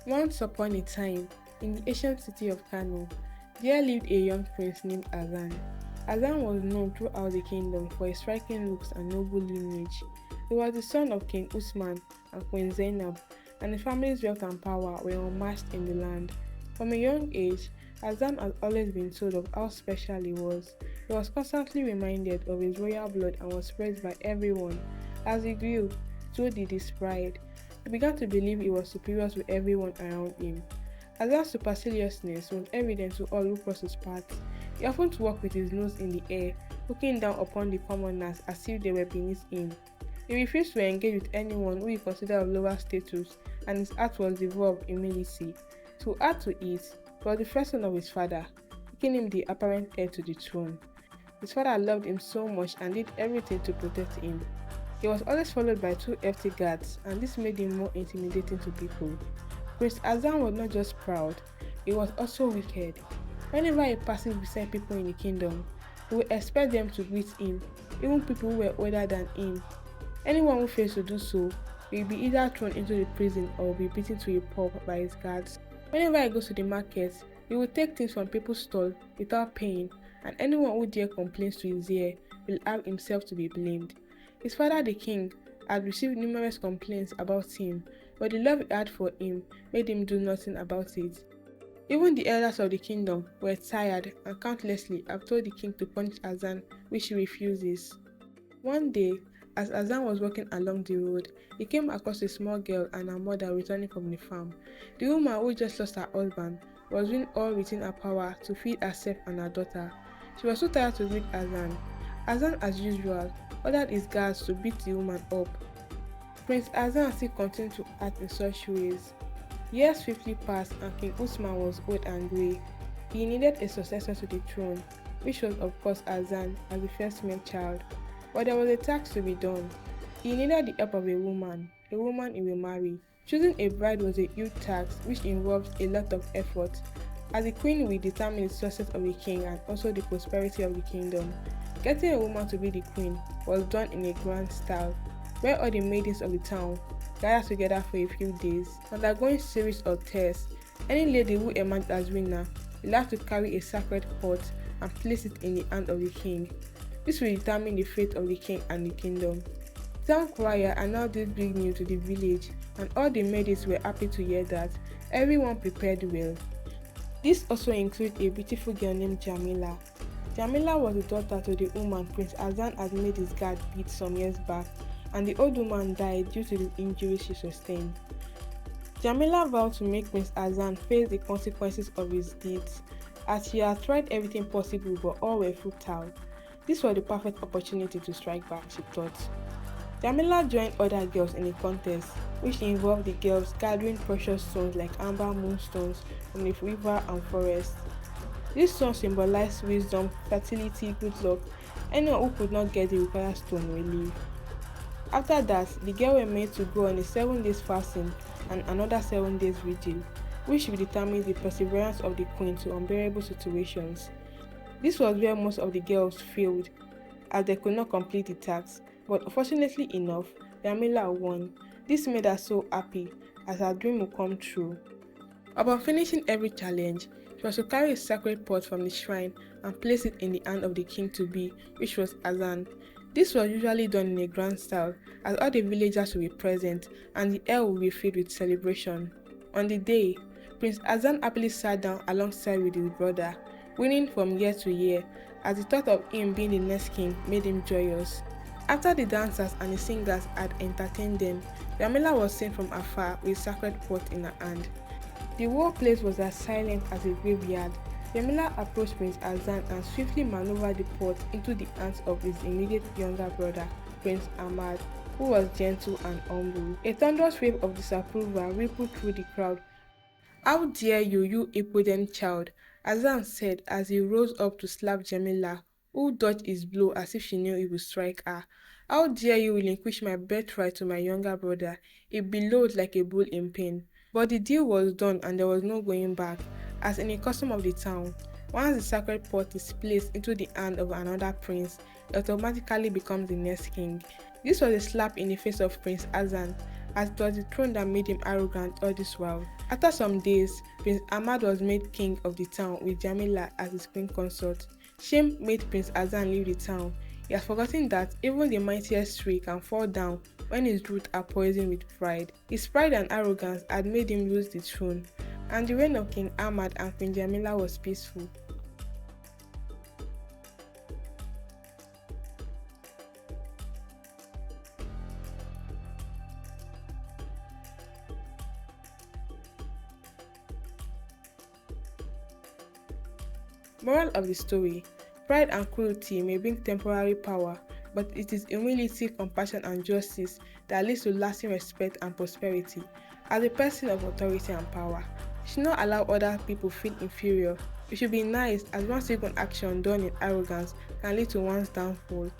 Once upon a time, in the ancient city of Kano, there lived a young prince named Azan. Azan was known throughout the kingdom for his striking looks and noble lineage. He was the son of King Usman and Queen Zainab, and the family's wealth and power were unmatched in the land. From a young age, Azan had always been told of how special he was. He was constantly reminded of his royal blood and was praised by everyone. As he grew, so did his pride. He began to believe he was superior to everyone around him. Azan's superciliousness was evident to all who crossed his path. He often walked with his nose in the air, looking down upon the commoners as if they were beneath him. He refused to engage with anyone who he considered of lower status, and his heart was devoid in militancy. To add to it, he was the first son of his father, making him the apparent heir to the throne. His father loved him so much and did everything to protect him. He was always followed by two hefty guards, and this made him more intimidating to people. Prince Azan was not just proud, he was also wicked. Whenever he passes beside people in the kingdom, he would expect them to greet him, even people who were older than him. Anyone who fails to do so will be either thrown into the prison or will be beaten to a pulp by his guards. Whenever he goes to the market, he will take things from people's stall without paying, and anyone who dare complains to his ear will have himself to be blamed. His father, the king, had received numerous complaints about him, but the love he had for him made him do nothing about it. Even the elders of the kingdom were tired and countlessly have told the king to punish Azan, which he refuses. One day, as Azan was walking along the road, he came across a small girl and her mother returning from the farm. The woman who just lost her husband was doing all within her power to feed herself and her daughter. She was too tired to greet Azan. Azan, as usual, ordered his guards to beat the woman up. Prince Azan still continued to act in such ways. Years swiftly passed and King Usman was old and grey. He needed a successor to the throne, which was of course Azan as the first male child. But there was a task to be done. He needed the help of a woman he will marry. Choosing a bride was a huge task which involved a lot of effort, as the queen will determine the success of the king and also the prosperity of the kingdom. Getting a woman to be the queen was done in a grand style, where all the maidens of the town gathered together for a few days, undergoing series of tests. Any lady who emerged as winner will have to carry a sacred pot and place it in the hand of the king. This will determine the fate of the king and the kingdom. The town crier announced this big news to the village, and all the maidens were happy to hear that. Everyone prepared well. This also included a beautiful girl named Jamila. Jamila was the daughter to the woman Prince Azan had made his guard beat some years back, and the old woman died due to the injuries she sustained. Jamila vowed to make Prince Azan face the consequences of his deeds, as she had tried everything possible but all were futile. This was the perfect opportunity to strike back, she thought. Jamila joined other girls in a contest, which involved the girls gathering precious stones like amber moonstones from the river and forest. These stones symbolized wisdom, fertility, good luck. Anyone who could not get the required stone will leave. After that, the girls were made to go on a 7 days fasting and another 7 days vigil, which will determine the perseverance of the queen to unbearable situations. This was where most of the girls failed, as they could not complete the task, but fortunately enough, Yamila won. This made her so happy, as her dream would come true. Upon finishing every challenge, she was to carry a sacred pot from the shrine and place it in the hand of the king-to-be, which was Azan. This was usually done in a grand style, as all the villagers would be present and the air would be filled with celebration. On the day, Prince Azan happily sat down alongside with his brother, winning from year to year, as the thought of him being the next king made him joyous. After the dancers and the singers had entertained them, Yamila was seen from afar with a sacred pot in her hand. The whole place was as silent as a graveyard. Yamila approached Prince Azan and swiftly maneuvered the pot into the hands of his immediate younger brother, Prince Ahmad, who was gentle and humble. A thunderous wave of disapproval rippled through the crowd. "How dare you, you impudent child," Azan said as he rose up to slap Jamila, who dodged his blow as if she knew he would strike her. "How dare you relinquish my birthright to my younger brother?" He bellowed like a bull in pain. But the deal was done and there was no going back, as in a custom of the town, once the sacred pot is placed into the hand of another prince, it automatically becomes the next king. This was a slap in the face of Prince Azan, as it was the throne that made him arrogant all this while. After some days, Prince Ahmad was made king of the town with Jamila as his queen consort. Shame made Prince Hassan leave the town. He has forgotten that even the mightiest tree can fall down when his roots are poisoned with pride. His pride and arrogance had made him lose the throne, and the reign of King Ahmad and Queen Jamila was peaceful. Moral of the story: pride and cruelty may bring temporary power, but it is humility, compassion, and justice that leads to lasting respect and prosperity. As a person of authority and power, you should not allow other people feel inferior. You should be nice, as one single action done in arrogance can lead to one's downfall.